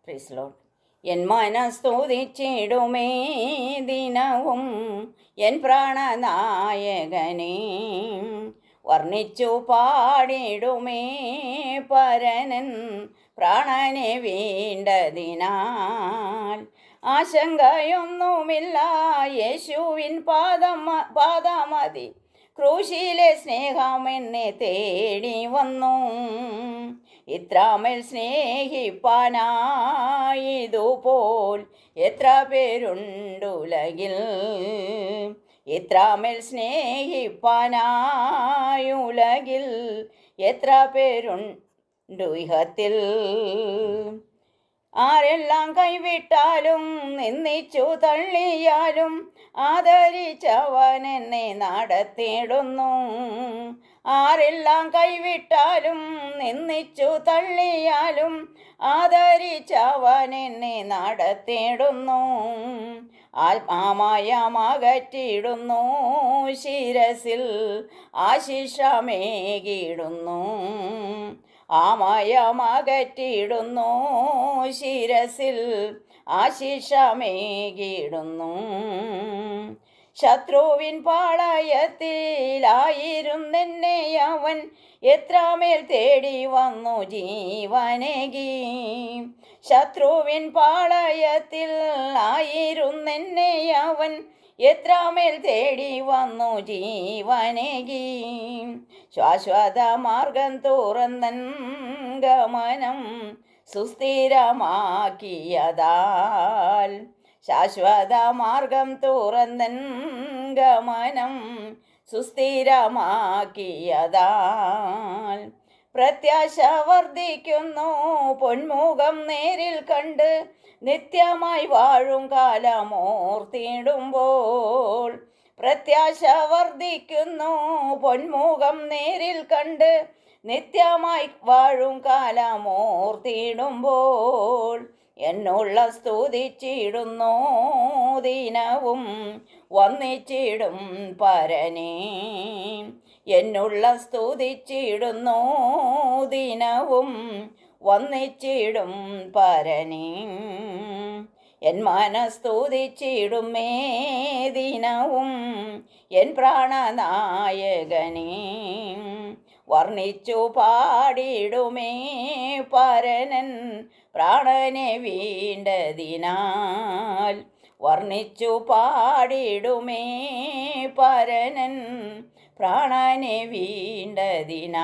Praise Lord. N മനസ്തുതിച്ചിടുമേ ദിനവും N പ്രാണനായകനെ, വർണ്ണിച്ചു പാടിടുമേ പരനൻ പ്രാണനെ വീണ്ടതിനാൽ. ആശങ്കയൊന്നുമില്ല, യേശുവിൻ പാദമതി, ക്രൂശിലെ സ്നേഹം എന്നെ തേടി വന്നു. ഇത്രാമേൽ സ്നേഹിപ്പാനായതുപോൽ എത്ര പേരുണ്ടുലകിൽ. ഇത്രാമേൽ സ്നേഹിപ്പാനായുലകിൽ എത്ര പേരുണ്ടു ഇഹത്തിൽ. ആരെല്ലാം കൈവിട്ടാലും നിന്ദിച്ചു തള്ളിയാലും ആദരിച്ചവൻ എന്നെ നടത്തിയിടുന്നു. ആരെല്ലാം കൈവിട്ടാലും നിന്ദിച്ചു തള്ളിയാലും ആദരിച്ചവൻ എന്നെ നടത്തിയിടുന്നു. ആത്മാമയമകറ്റിയിടുന്നു, ശിരസിൽ ആശിഷമേകിടുന്നു. ആമയമകറ്റിയിടുന്നു, ശിരസിൽ ആശിഷമേകിടുന്നു. ശത്രുവിൻ പാളയത്തിലായിരുന്നെന്നെ അവൻ എത്രമേൽ തേടി വന്നു ജീവനേകി. ശത്രുവിൻ പാളയത്തിൽ ആയിരുന്നെന്നെ അവൻ എത്രമേൽ തേടി വന്നു ജീവനേകി. ശാശ്വത മാർഗം തുറന്നൻ ഗമനം സുസ്ഥിരമാക്കിയതാൽ. ശാശ്വത മാർഗം തുറന്നൻ ഗമനം സുസ്ഥിരമാക്കിയതാൽ. പ്രത്യാശ വർദ്ധിക്കുന്നു പൊന്മുഖം നേരിൽ കണ്ട്, നിത്യമായി വാഴും കാലമോർത്തിടുമ്പോൾ. പ്രത്യാശ വർദ്ധിക്കുന്നു പൊന്മുഖം നേരിൽ കണ്ട്, നിത്യമായി വാഴും കാലമോർത്തിടുമ്പോൾ. എന്നുള്ള സ്തുതിച്ചിടുന്നു ദിനവും വന്നിച്ചിടും പരനേ. എന്നുള്ള സ്തുതിച്ചിടുന്നു ദിനവും വന്നിച്ചിടും പരനേ. എൻ മനസ്തുതിച്ചിടുമേ ദിനവും എൻ പ്രാണനായകനെ, വർണ്ണിച്ചു പാടിടുമേ പരനൻ പ്രാണനെ വീണ്ടതിനാൽ. വർണ്ണിച്ചു പാടിടുമേ പരനൻ പ്രാണനെ വീണ്ടതിനാൽ.